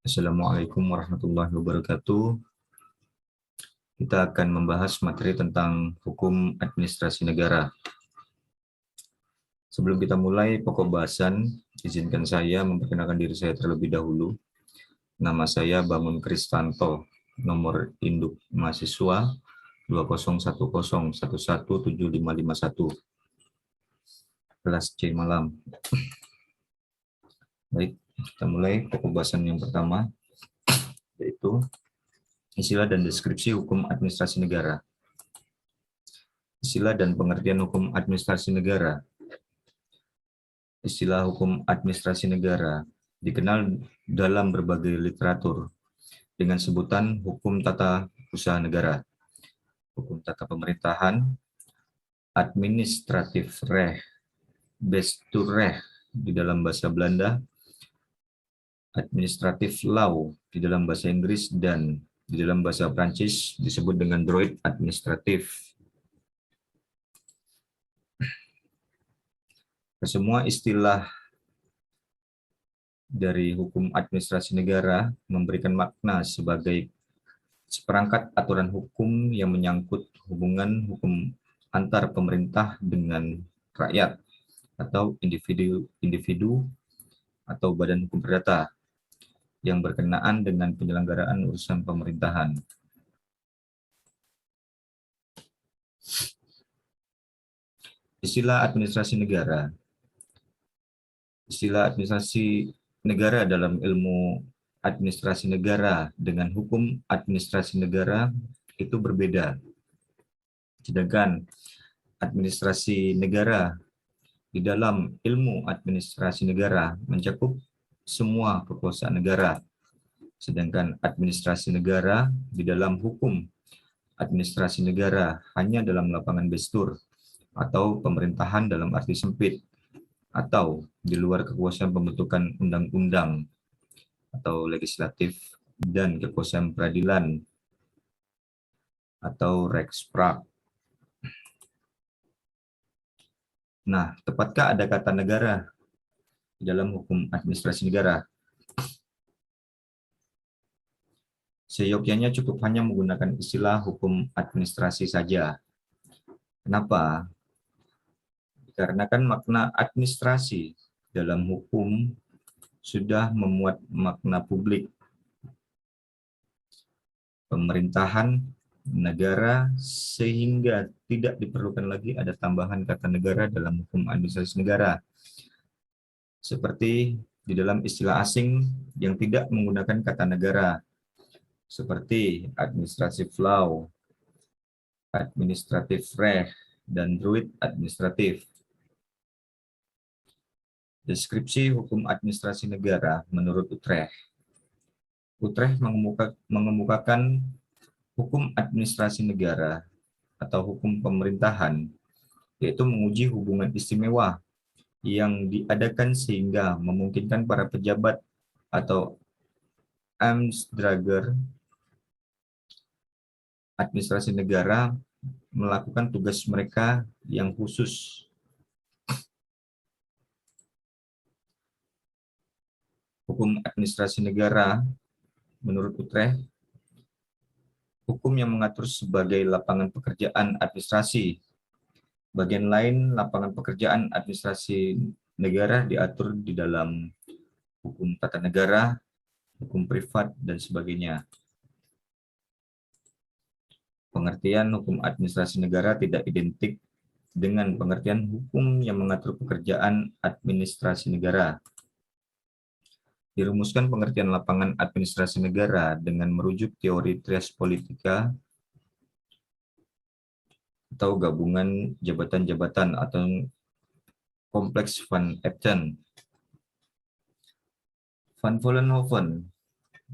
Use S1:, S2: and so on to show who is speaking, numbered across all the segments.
S1: Assalamualaikum warahmatullahi wabarakatuh. Kita akan membahas materi tentang hukum administrasi negara. Sebelum kita mulai pokok bahasan, izinkan saya memperkenalkan diri saya terlebih dahulu. Nama saya Bangun Kristanto, nomor induk mahasiswa 2010117551, kelas C malam. Baik, kita mulai pokok bahasan yang pertama, yaitu istilah dan deskripsi hukum administrasi negara. Istilah dan pengertian hukum administrasi negara. Istilah hukum administrasi negara dikenal dalam berbagai literatur dengan sebutan hukum tata usaha negara, hukum tata pemerintahan, administratif recht, bestuurrecht di dalam bahasa Belanda, administratif law di dalam bahasa Inggris, dan di dalam bahasa Prancis disebut dengan droit administratif. Semua istilah dari hukum administrasi negara memberikan makna sebagai seperangkat aturan hukum yang menyangkut hubungan hukum antar pemerintah dengan rakyat atau individu atau badan hukum perdata yang berkenaan dengan penyelenggaraan urusan pemerintahan. Istilah administrasi negara. Istilah administrasi negara dalam ilmu administrasi negara dengan hukum administrasi negara itu berbeda. Sedangkan administrasi negara di dalam ilmu administrasi negara mencakup semua kekuasaan negara. Sedangkan administrasi negara di dalam hukum administrasi negara hanya dalam lapangan bestur atau pemerintahan dalam arti sempit, atau di luar kekuasaan pembentukan undang-undang atau legislatif dan kekuasaan peradilan atau Rechtspraak. Nah, tepatkah ada kata negara di dalam hukum administrasi negara? Seyogyanya cukup hanya menggunakan istilah hukum administrasi saja. Kenapa? Dikarenakan makna administrasi dalam hukum sudah memuat makna publik, pemerintahan, negara, sehingga tidak diperlukan lagi ada tambahan kata negara dalam hukum administrasi negara. Seperti di dalam istilah asing yang tidak menggunakan kata negara, seperti administrative law, administrative recht, dan droit administratif. Deskripsi hukum administrasi negara menurut Utrecht. Utrecht mengemukakan hukum administrasi negara atau hukum pemerintahan, yaitu menguji hubungan istimewa yang diadakan sehingga memungkinkan para pejabat atau Amtsdrager administrasi negara melakukan tugas mereka yang khusus. Hukum administrasi negara menurut Utrecht, hukum yang mengatur sebagai lapangan pekerjaan administrasi. Bagian lain lapangan pekerjaan administrasi negara diatur di dalam hukum tata negara, hukum privat, dan sebagainya. Pengertian hukum administrasi negara tidak identik dengan pengertian hukum yang mengatur pekerjaan administrasi negara. Dirumuskan pengertian lapangan administrasi negara dengan merujuk teori trias politika atau gabungan jabatan-jabatan atau kompleks van Ebten. Van Vollenhoven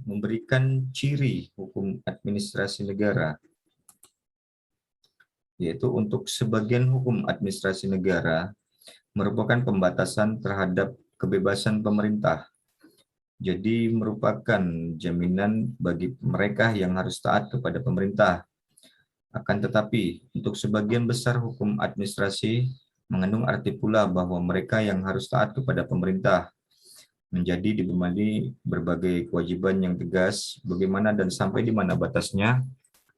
S1: memberikan ciri hukum administrasi negara, yaitu untuk sebagian hukum administrasi negara merupakan pembatasan terhadap kebebasan pemerintah. Jadi merupakan jaminan bagi mereka yang harus taat kepada pemerintah. Akan tetapi, untuk sebagian besar hukum administrasi mengandung arti pula bahwa mereka yang harus taat kepada pemerintah menjadi dibebani berbagai kewajiban yang tegas, bagaimana dan sampai di mana batasnya,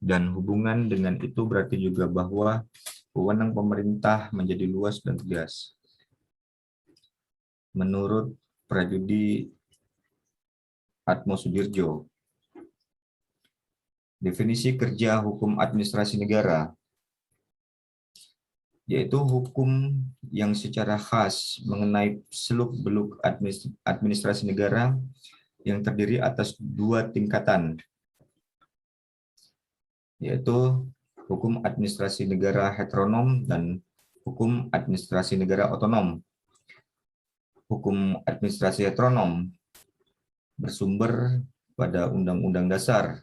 S1: dan hubungan dengan itu berarti juga bahwa wewenang pemerintah menjadi luas dan tegas. Menurut Prajudi Atmosudiro, definisi kerja hukum administrasi negara yaitu hukum yang secara khas mengenai seluk-beluk administrasi negara yang terdiri atas dua tingkatan, yaitu hukum administrasi negara heteronom dan hukum administrasi negara otonom. Hukum administrasi heteronom bersumber pada Undang-Undang Dasar,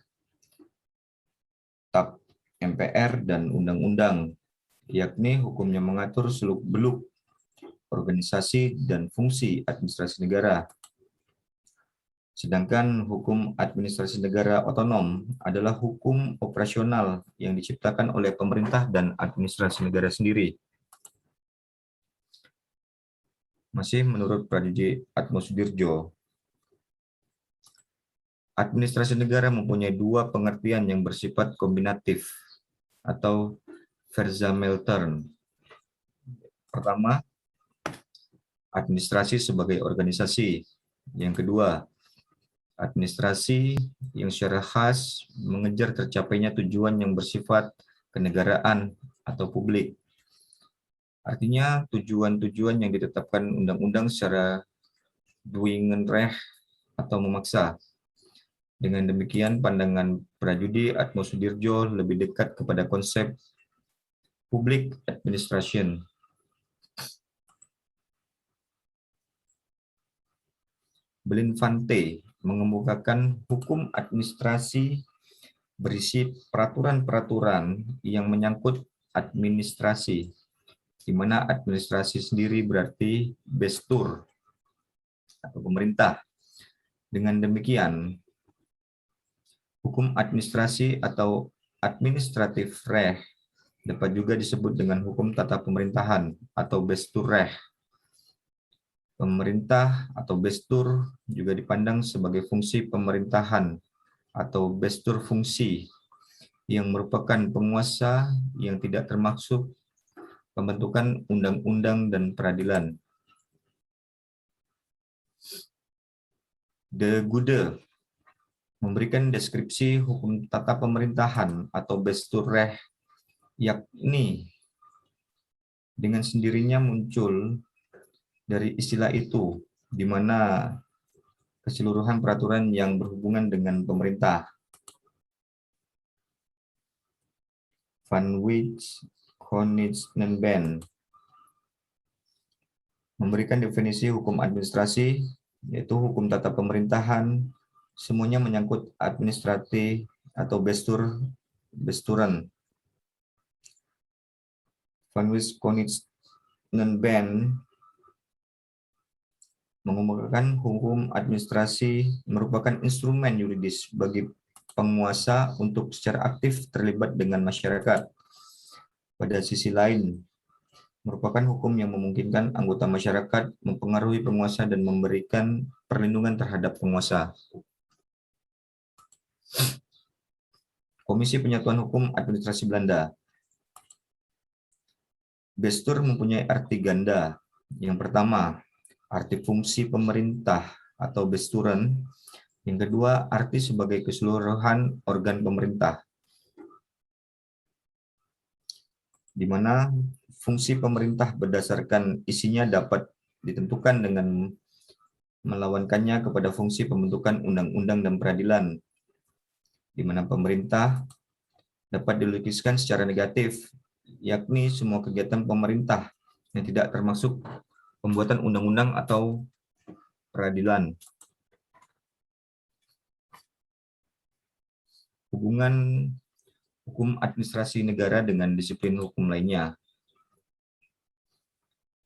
S1: TAP MPR, dan Undang-Undang, yakni hukumnya mengatur seluk-beluk organisasi dan fungsi administrasi negara. Sedangkan hukum administrasi negara otonom adalah hukum operasional yang diciptakan oleh pemerintah dan administrasi negara sendiri. Masih menurut Prajudi Atmosudiro, administrasi negara mempunyai dua pengertian yang bersifat kombinatif atau versameltern. Pertama, administrasi sebagai organisasi. Yang kedua, administrasi yang secara khas mengejar tercapainya tujuan yang bersifat kenegaraan atau publik. Artinya tujuan-tujuan yang ditetapkan undang-undang secara Dwingenrecht atau memaksa. Dengan demikian, pandangan Prajudi Atmosudiro lebih dekat kepada konsep public administration. Belinfante mengemukakan hukum administrasi berisi peraturan-peraturan yang menyangkut administrasi, di mana administrasi sendiri berarti bestur atau pemerintah. Dengan demikian, hukum administrasi atau administratif recht dapat juga disebut dengan hukum tata pemerintahan atau Besturrecht. Pemerintah atau bestur juga dipandang sebagai fungsi pemerintahan atau bestur fungsi yang merupakan penguasa yang tidak termasuk pembentukan undang-undang dan peradilan. De Goede memberikan deskripsi hukum tata pemerintahan atau Besturrecht, yakni dengan sendirinya muncul dari istilah itu, di mana keseluruhan peraturan yang berhubungan dengan pemerintah. Van Wijk Koningsnenben memberikan definisi hukum administrasi, yaitu hukum tata pemerintahan, semuanya menyangkut administrasi atau besturan. Van Wijk Koningsnenben mengemukakan hukum administrasi merupakan instrumen yuridis bagi penguasa untuk secara aktif terlibat dengan masyarakat. Pada sisi lain, merupakan hukum yang memungkinkan anggota masyarakat mempengaruhi penguasa dan memberikan perlindungan terhadap penguasa. Komisi Penyatuan Hukum Administrasi Belanda. Bestur mempunyai arti ganda. Yang pertama, arti fungsi pemerintah atau besturan. Yang kedua, arti sebagai keseluruhan organ pemerintah, di mana fungsi pemerintah berdasarkan isinya dapat ditentukan dengan melawankannya kepada fungsi pembentukan undang-undang dan peradilan, di mana pemerintah dapat dilukiskan secara negatif, yakni semua kegiatan pemerintah yang tidak termasuk pembuatan undang-undang atau peradilan. Hubungan hukum administrasi negara dengan disiplin hukum lainnya.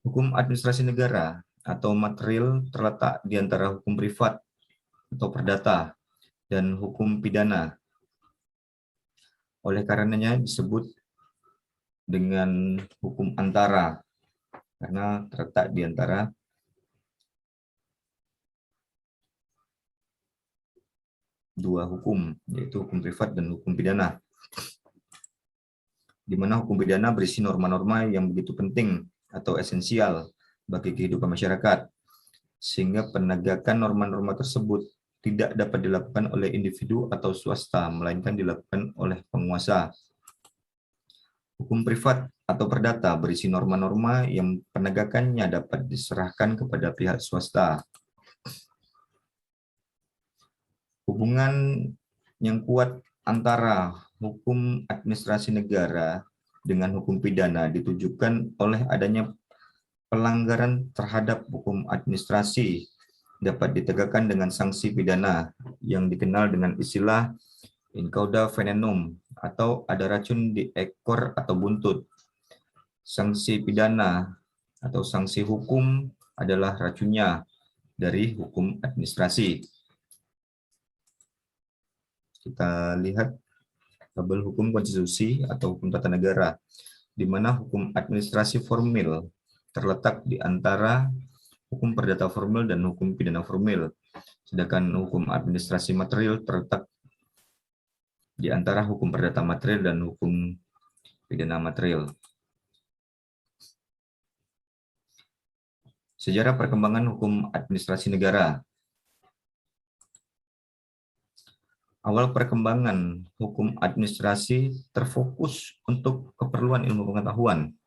S1: Hukum administrasi negara atau material terletak di antara hukum privat atau perdata dan hukum pidana. Oleh karenanya disebut dengan hukum antara, karena terletak di antara dua hukum, yaitu hukum privat dan hukum pidana, di mana hukum pidana berisi norma-norma yang begitu penting atau esensial bagi kehidupan masyarakat, sehingga penegakan norma-norma tersebut tidak dapat dilakukan oleh individu atau swasta, melainkan dilakukan oleh penguasa. Hukum privat atau perdata berisi norma-norma yang penegakannya dapat diserahkan kepada pihak swasta. Hubungan yang kuat antara hukum administrasi negara dengan hukum pidana ditujukan oleh adanya pelanggaran terhadap hukum administrasi dapat ditegakkan dengan sanksi pidana yang dikenal dengan istilah in cauda venenum atau ada racun di ekor atau buntut. Sanksi pidana atau sanksi hukum adalah racunnya dari hukum administrasi. Kita lihat tabel hukum konstitusi atau hukum tata negara, di mana hukum administrasi formil terletak di antara hukum perdata formil dan hukum pidana formil, sedangkan hukum administrasi material terletak di antara hukum perdata material dan hukum pidana material. Sejarah perkembangan hukum administrasi negara. Awal perkembangan hukum administrasi terfokus untuk keperluan ilmu pengetahuan,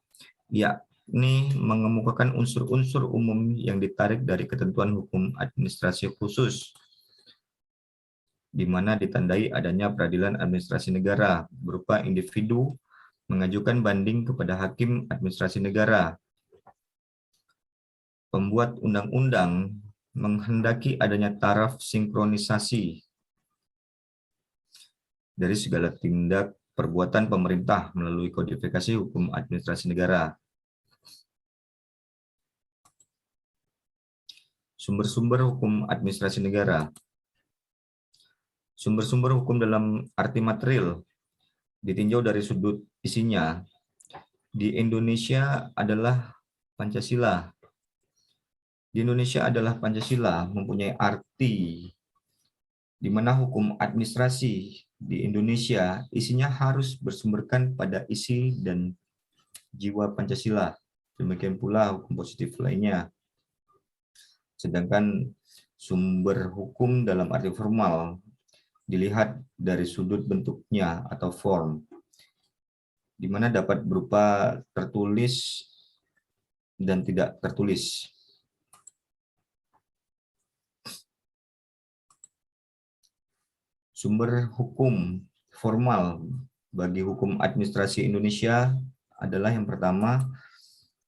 S1: yakni mengemukakan unsur-unsur umum yang ditarik dari ketentuan hukum administrasi khusus, di mana ditandai adanya peradilan administrasi negara berupa individu mengajukan banding kepada hakim administrasi negara. Pembuat undang-undang menghendaki adanya taraf sinkronisasi dari segala tindak perbuatan pemerintah melalui kodifikasi hukum administrasi negara. Sumber-sumber hukum administrasi negara. Sumber-sumber hukum dalam arti material ditinjau dari sudut isinya. Di Indonesia adalah Pancasila. Di Indonesia adalah Pancasila mempunyai arti di mana hukum administrasi di Indonesia isinya harus bersumberkan pada isi dan jiwa Pancasila. Demikian pula hukum positif lainnya. Sedangkan sumber hukum dalam arti formal dilihat dari sudut bentuknya atau form, di mana dapat berupa tertulis dan tidak tertulis. Sumber hukum formal bagi hukum administrasi Indonesia adalah yang pertama,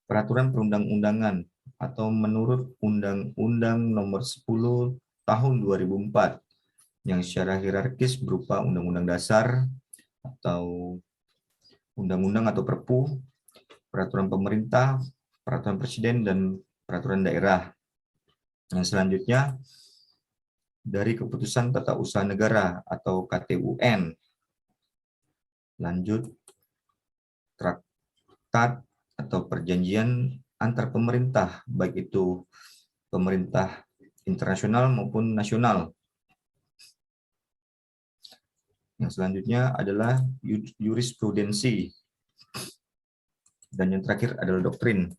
S1: peraturan perundang-undangan atau menurut Undang-Undang Nomor 10 Tahun 2004 yang secara hierarkis berupa Undang-Undang Dasar atau Undang-Undang atau Perpu, peraturan pemerintah, peraturan presiden, dan peraturan daerah. Yang selanjutnya, dari keputusan tata usaha negara atau KTUN. Lanjut, traktat atau perjanjian antar pemerintah, baik itu pemerintah internasional maupun nasional. Yang selanjutnya adalah jurisprudensi. Dan yang terakhir adalah doktrin.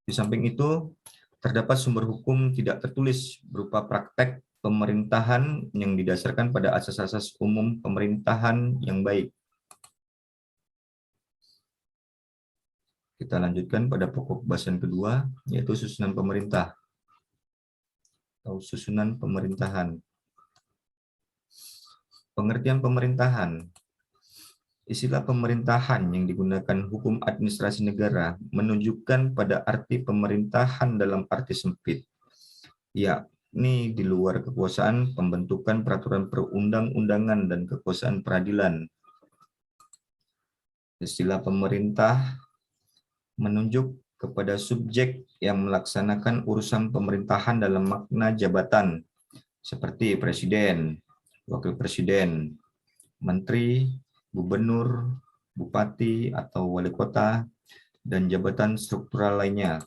S1: Di samping itu, terdapat sumber hukum tidak tertulis berupa praktek pemerintahan yang didasarkan pada asas-asas umum pemerintahan yang baik. Kita lanjutkan pada pokok bahasan kedua, yaitu susunan pemerintah atau susunan pemerintahan. Pengertian pemerintahan. Istilah pemerintahan yang digunakan hukum administrasi negara menunjukkan pada arti pemerintahan dalam arti sempit, yakni di luar kekuasaan pembentukan peraturan perundang-undangan dan kekuasaan peradilan. Istilah pemerintah menunjuk kepada subjek yang melaksanakan urusan pemerintahan dalam makna jabatan, seperti presiden, wakil presiden, menteri, gubernur, bupati atau wali kota, dan jabatan struktural lainnya.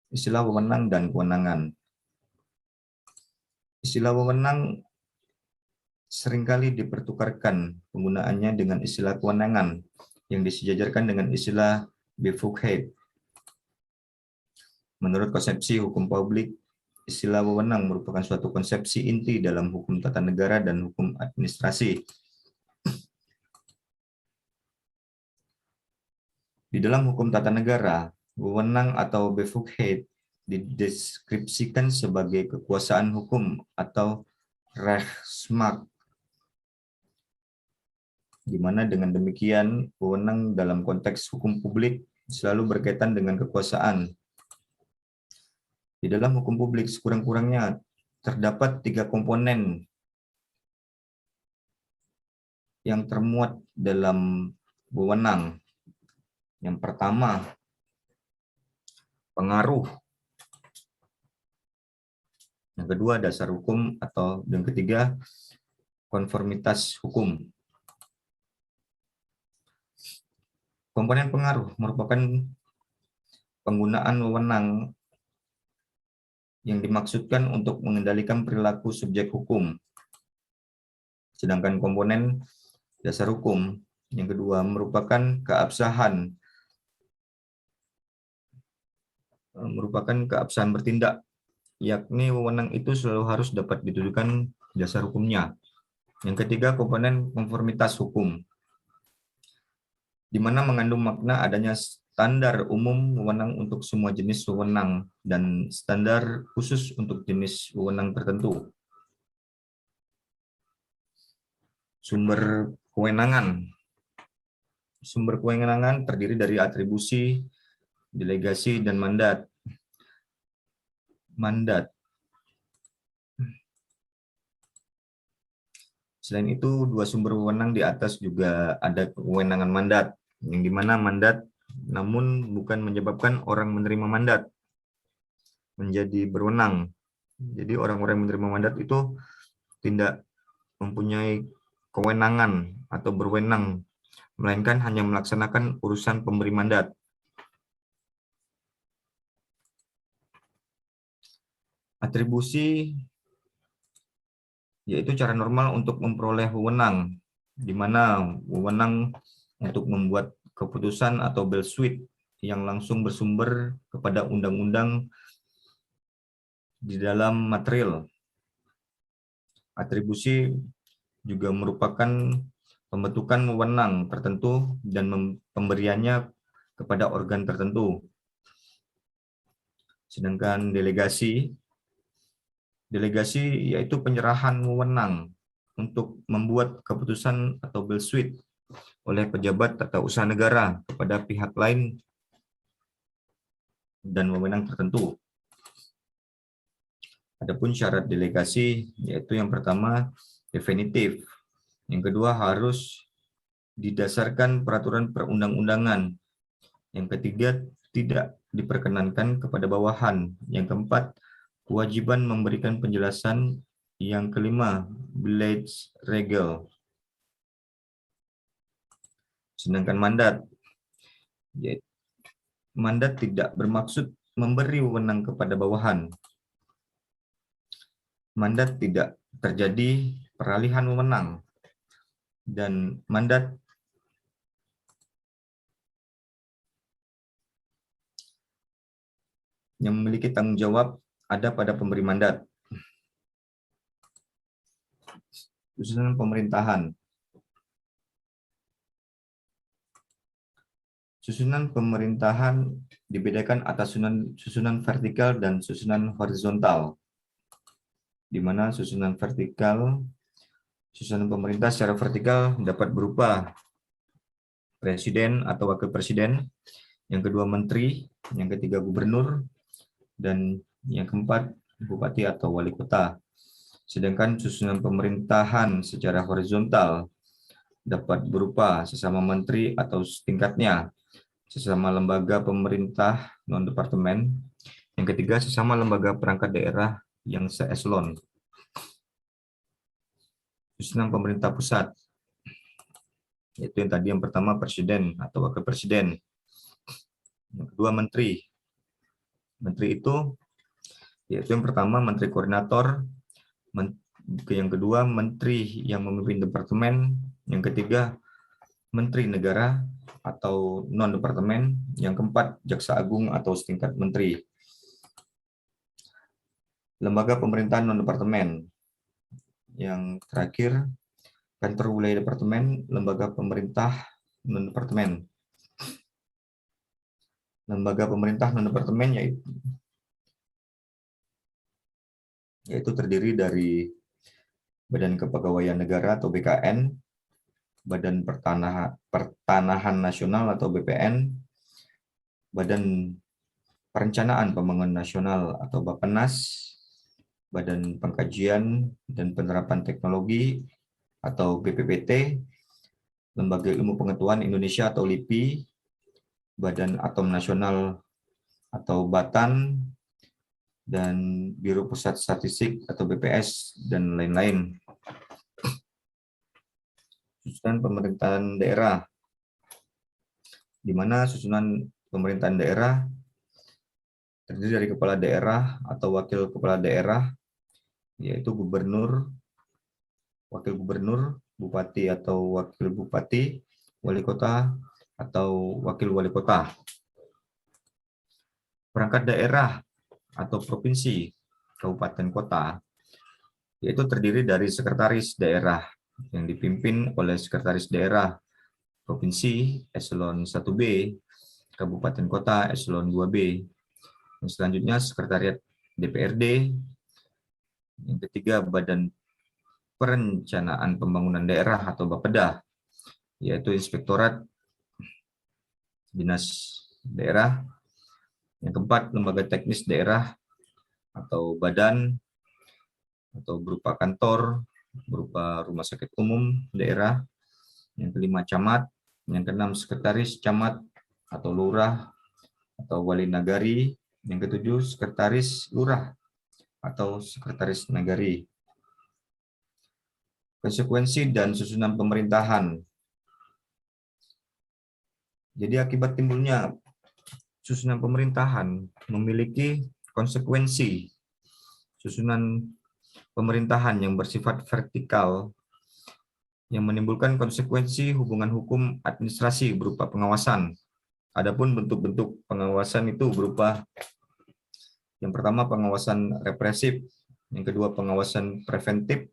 S1: Istilah wewenang dan kewenangan. Istilah wewenang seringkali dipertukarkan penggunaannya dengan istilah kewenangan yang disejajarkan dengan istilah Befugnheit. Menurut konsepsi hukum publik, istilah wewenang merupakan suatu konsepsi inti dalam hukum tata negara dan hukum administrasi. Di dalam hukum tata negara, wewenang atau Befugnheit dideskripsikan sebagai kekuasaan hukum atau Rechtsmacht, di mana dengan demikian wewenang dalam konteks hukum publik selalu berkaitan dengan kekuasaan. Di dalam hukum publik sekurang-kurangnya terdapat 3 komponen yang termuat dalam wewenang. Yang pertama, pengaruh. Yang kedua, dasar hukum, atau yang ketiga, konformitas hukum. Komponen pengaruh merupakan penggunaan wewenang yang dimaksudkan untuk mengendalikan perilaku subjek hukum. Sedangkan komponen dasar hukum yang kedua merupakan keabsahan bertindak, yakni wewenang itu selalu harus dapat ditujukan dasar hukumnya. Yang ketiga, komponen konformitas hukum, di mana mengandung makna adanya standar umum wewenang untuk semua jenis wewenang dan standar khusus untuk jenis wewenang tertentu. Sumber kewenangan. Sumber kewenangan terdiri dari atribusi, delegasi, dan mandat. Selain itu, 2 sumber wewenang di atas juga ada kewenangan mandat, yang dimana mandat namun bukan menyebabkan orang menerima mandat menjadi berwenang. Jadi orang-orang yang menerima mandat itu tidak mempunyai kewenangan atau berwenang, melainkan hanya melaksanakan urusan pemberi mandat. Atribusi yaitu cara normal untuk memperoleh wewenang, di mana wewenang untuk membuat keputusan atau Beelsuit yang langsung bersumber kepada undang-undang di dalam material. Atribusi juga merupakan pembentukan wewenang tertentu dan pemberiannya kepada organ tertentu. Sedangkan delegasi yaitu penyerahan wewenang untuk membuat keputusan atau Beelsuit oleh pejabat tata usaha negara kepada pihak lain dan wewenang tertentu. Adapun syarat delegasi yaitu yang pertama definitif, yang kedua harus didasarkan peraturan perundang-undangan, yang ketiga tidak diperkenankan kepada bawahan, yang keempat kewajiban memberikan penjelasan, yang kelima Beleidsregel. Sedangkan mandat tidak bermaksud memberi wewenang kepada bawahan. Mandat tidak terjadi peralihan wewenang, dan mandat yang memiliki tanggung jawab ada pada pemberi mandat. Susunan pemerintahan. Susunan pemerintahan dibedakan atas susunan vertikal dan susunan horizontal, di mana susunan pemerintah secara vertikal dapat berupa presiden atau wakil presiden, yang kedua menteri, yang ketiga gubernur, dan yang keempat bupati atau wali kota. Sedangkan susunan pemerintahan secara horizontal dapat berupa sesama menteri atau setingkatnya, sesama lembaga pemerintah non-departemen, yang ketiga sesama lembaga perangkat daerah yang seeselon. Susunan pemerintah pusat, yaitu yang tadi yang pertama presiden atau wakil presiden, yang kedua menteri. Menteri itu yaitu yang pertama menteri koordinator, Yang kedua, menteri yang memimpin departemen. Yang ketiga, menteri negara atau non-departemen. Yang keempat, jaksa agung atau setingkat menteri. Lembaga pemerintahan non-departemen. Yang terakhir, kantor wilayah departemen, lembaga pemerintah non-departemen. Lembaga pemerintah non-departemen yaitu terdiri dari Badan Kepegawaian Negara atau BKN, Badan Pertanahan Nasional atau BPN, Badan Perencanaan Pembangunan Nasional atau Bappenas, Badan Pengkajian dan Penerapan Teknologi atau BPPT, Lembaga Ilmu Pengetahuan Indonesia atau LIPI, Badan Atom Nasional atau BATAN, dan Biro Pusat Statistik atau BPS, dan lain-lain. Susunan pemerintahan daerah, di mana susunan pemerintahan daerah terdiri dari kepala daerah atau wakil kepala daerah, yaitu gubernur, wakil gubernur, bupati atau wakil bupati, wali kota atau wakil wali kota. Perangkat daerah atau provinsi, kabupaten kota, yaitu terdiri dari sekretaris daerah yang dipimpin oleh sekretaris daerah provinsi eselon 1B, kabupaten kota eselon 2B. Yang selanjutnya sekretariat DPRD. Yang ketiga, Badan Perencanaan Pembangunan Daerah atau Bapeda, yaitu Inspektorat Dinas Daerah. Yang keempat, Lembaga Teknis Daerah atau Badan, atau berupa kantor, berupa rumah sakit umum daerah. Yang kelima, camat. Yang keenam, sekretaris camat atau lurah atau wali nagari. Yang ketujuh, sekretaris lurah atau sekretaris nagari. Konsekuensi dan susunan pemerintahan. Jadi akibat timbulnya susunan pemerintahan memiliki konsekuensi. Susunan pemerintahan yang bersifat vertikal yang menimbulkan konsekuensi hubungan hukum administrasi berupa pengawasan. Adapun bentuk-bentuk pengawasan itu berupa yang pertama pengawasan represif, yang kedua pengawasan preventif,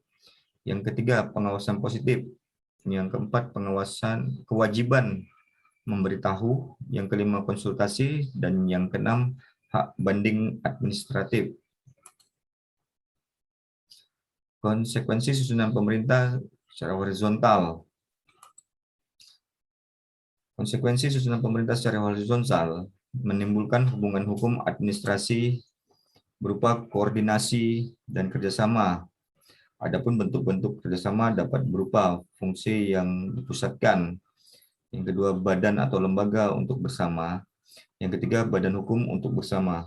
S1: yang ketiga pengawasan positif, yang keempat pengawasan kewajiban memberitahu, yang kelima konsultasi, dan yang keenam hak banding administratif. Konsekuensi susunan pemerintah secara horizontal. Konsekuensi susunan pemerintah secara horizontal menimbulkan hubungan hukum administrasi berupa koordinasi dan kerjasama. Adapun bentuk-bentuk kerjasama dapat berupa fungsi yang dipusatkan, yang kedua badan atau lembaga untuk bersama, yang ketiga badan hukum untuk bersama.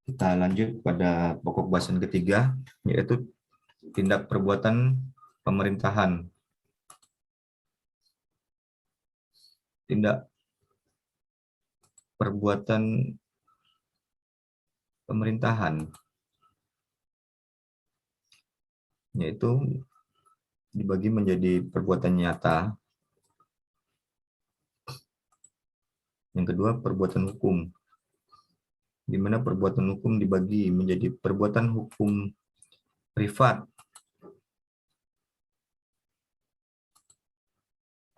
S1: Kita lanjut pada pokok bahasan ketiga, yaitu tindak perbuatan pemerintahan. Tindak perbuatan pemerintahan, yaitu dibagi menjadi perbuatan nyata, yang kedua perbuatan hukum, di mana perbuatan hukum dibagi menjadi perbuatan hukum privat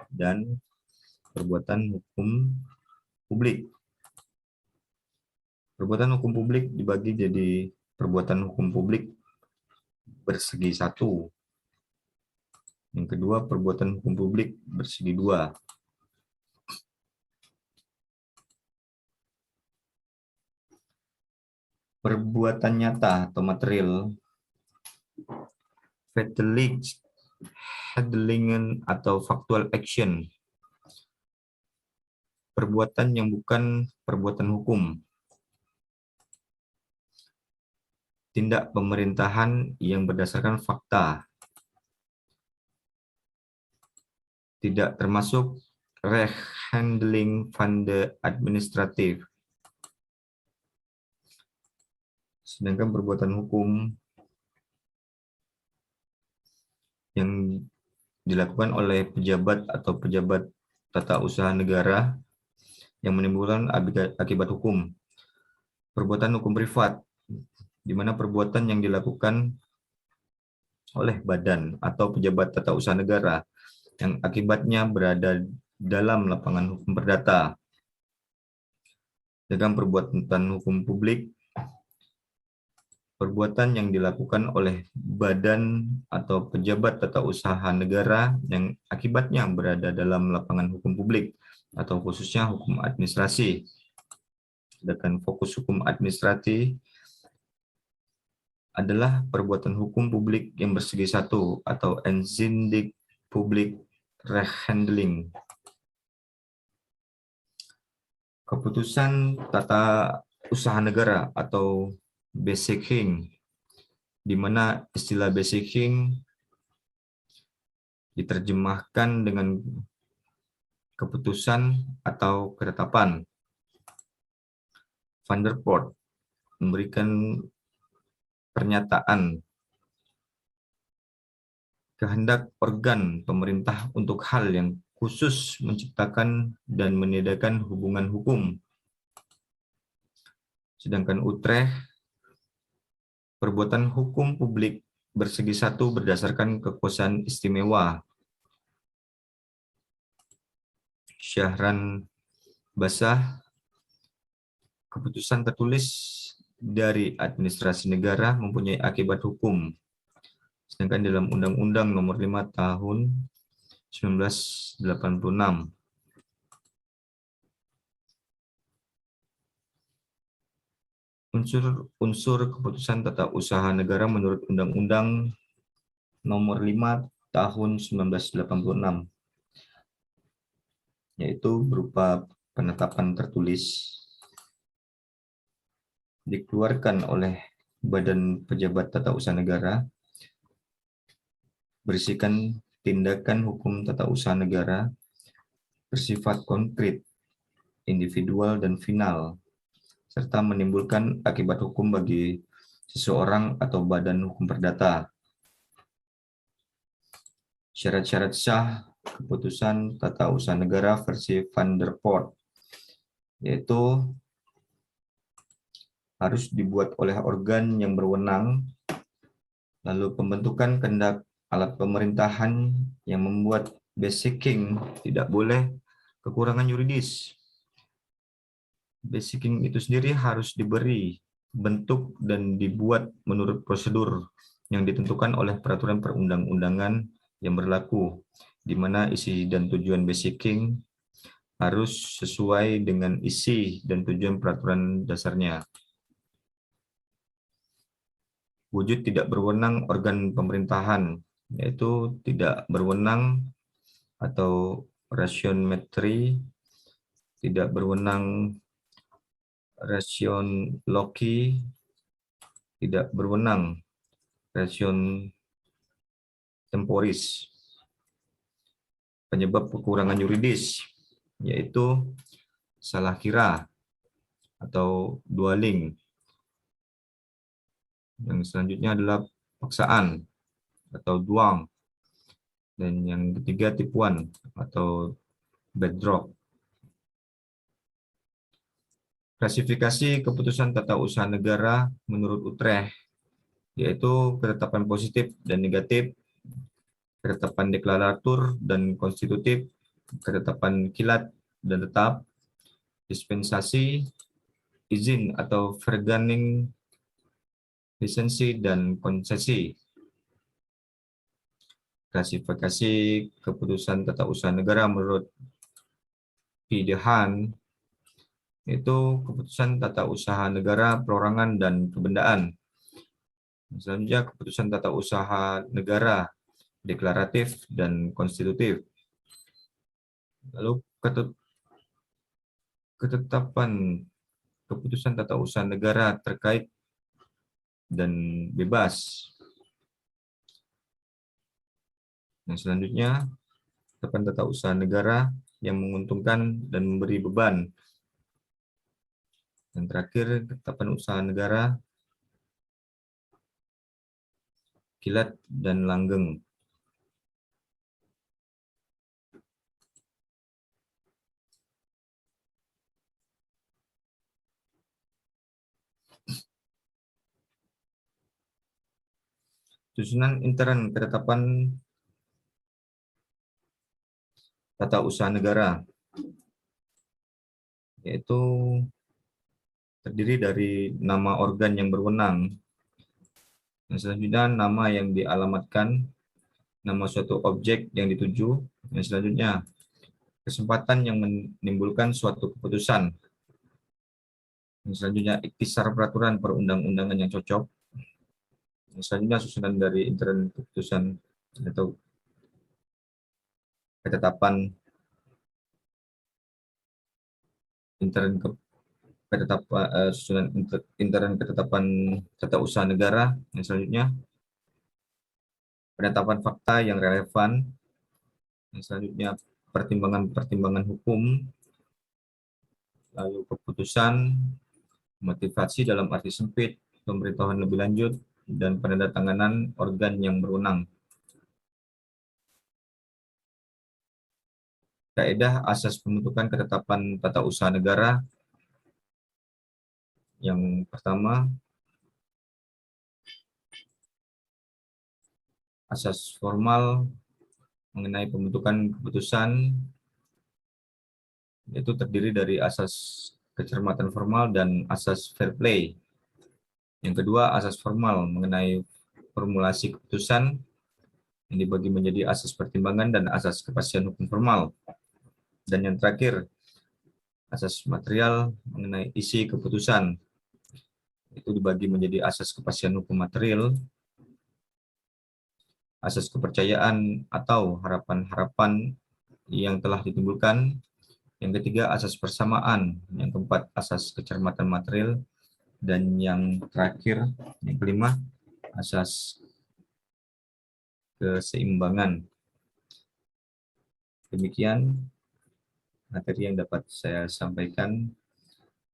S1: dan perbuatan hukum publik. Perbuatan hukum publik dibagi jadi perbuatan hukum publik bersegi satu. Yang kedua, perbuatan hukum publik bersegi dua. Perbuatan nyata atau material, fatalistic handling atau factual action. Perbuatan yang bukan perbuatan hukum. Tindak pemerintahan yang berdasarkan fakta. Tidak termasuk handling fund administratif. Sedangkan perbuatan hukum yang dilakukan oleh pejabat atau pejabat tata usaha negara yang menimbulkan akibat hukum. Perbuatan hukum privat, di mana perbuatan yang dilakukan oleh badan atau pejabat tata usaha negara yang akibatnya berada dalam lapangan hukum perdata. Dengan perbuatan hukum publik, perbuatan yang dilakukan oleh badan atau pejabat tata usaha negara yang akibatnya berada dalam lapangan hukum publik atau khususnya hukum administrasi. Sedangkan fokus hukum administrasi adalah perbuatan hukum publik yang bersegi satu atau Einzinnig Public Rechthandling. Keputusan tata usaha negara atau Beschikking, di mana istilah Beschikking diterjemahkan dengan keputusan atau ketetapan. Van der Poort memberikan pernyataan kehendak organ pemerintah untuk hal yang khusus menciptakan dan meniadakan hubungan hukum. Sedangkan Utrecht, perbuatan hukum publik bersegi satu berdasarkan kekuasaan istimewa. Syahran Basah, keputusan tertulis dari administrasi negara mempunyai akibat hukum. Sedangkan dalam Undang-Undang Nomor 5 Tahun 1986 unsur keputusan tata usaha negara menurut Undang-Undang Nomor 5 Tahun 1986, yaitu berupa penetapan tertulis dikeluarkan oleh Badan Pejabat Tata Usaha Negara berisikan tindakan hukum tata usaha negara bersifat konkret, individual, dan final, serta menimbulkan akibat hukum bagi seseorang atau badan hukum perdata. Syarat-syarat sah keputusan tata usaha negara versi Van der Poort, yaitu harus dibuat oleh organ yang berwenang, lalu pembentukan kehendak alat pemerintahan yang membuat Beschikking tidak boleh kekurangan yuridis. Beschikking itu sendiri harus diberi bentuk dan dibuat menurut prosedur yang ditentukan oleh peraturan perundang-undangan yang berlaku, di mana isi dan tujuan Beschikking harus sesuai dengan isi dan tujuan peraturan dasarnya. Wujud tidak berwenang organ pemerintahan, yaitu tidak berwenang atau ration metri, tidak berwenang ration loci, tidak berwenang ration temporis. Penyebab kekurangan yuridis, yaitu salah kira atau dwelling. Yang selanjutnya adalah paksaan atau duang. Dan yang ketiga tipuan atau bedrock. Klasifikasi keputusan tata usaha negara menurut Utrecht, yaitu ketetapan positif dan negatif, ketetapan deklaratur dan konstitutif, ketetapan kilat dan tetap, dispensasi, izin atau vergunning, lisensi, dan konsesi. Klasifikasi keputusan tata usaha negara menurut P. de Haan, yaitu keputusan tata usaha negara perorangan dan kebendaan. Selanjutnya keputusan tata usaha negara deklaratif dan konstitutif. Lalu ketetapan keputusan tata usaha negara terkait dan bebas. Yang selanjutnya ketetapan tata usaha negara yang menguntungkan dan memberi beban. Yang terakhir ketetapan usaha negara kilat, dan langgeng. Susunan intern ketetapan tata usaha negara, yaitu terdiri dari nama organ yang berwenang, yang selanjutnya nama yang dialamatkan, nama suatu objek yang dituju, yang selanjutnya kesempatan yang menimbulkan suatu keputusan, yang selanjutnya ikhtisar peraturan perundang-undangan yang cocok, yang selanjutnya susunan dari intern keputusan atau ketetapan intern ketetapan susunan intern ketetapan tata usaha negara, yang selanjutnya penetapan fakta yang relevan, yang selanjutnya pertimbangan-pertimbangan hukum, lalu keputusan, motivasi dalam arti sempit, pemberitahuan lebih lanjut, dan penandatanganan organ yang berwenang. Kaidah asas pembentukan ketetapan tata usaha negara. Yang pertama, asas formal mengenai pembentukan keputusan, itu terdiri dari asas kecermatan formal dan asas fair play. Yang kedua, asas formal mengenai formulasi keputusan yang dibagi menjadi asas pertimbangan dan asas kepastian hukum formal. Dan yang terakhir, asas material mengenai isi keputusan. Itu dibagi menjadi asas kepastian hukum material, asas kepercayaan atau harapan-harapan yang telah ditimbulkan. Yang ketiga, asas persamaan. Yang keempat, asas kecermatan material. Dan yang terakhir, yang kelima, asas keseimbangan. Demikian materi yang dapat saya sampaikan.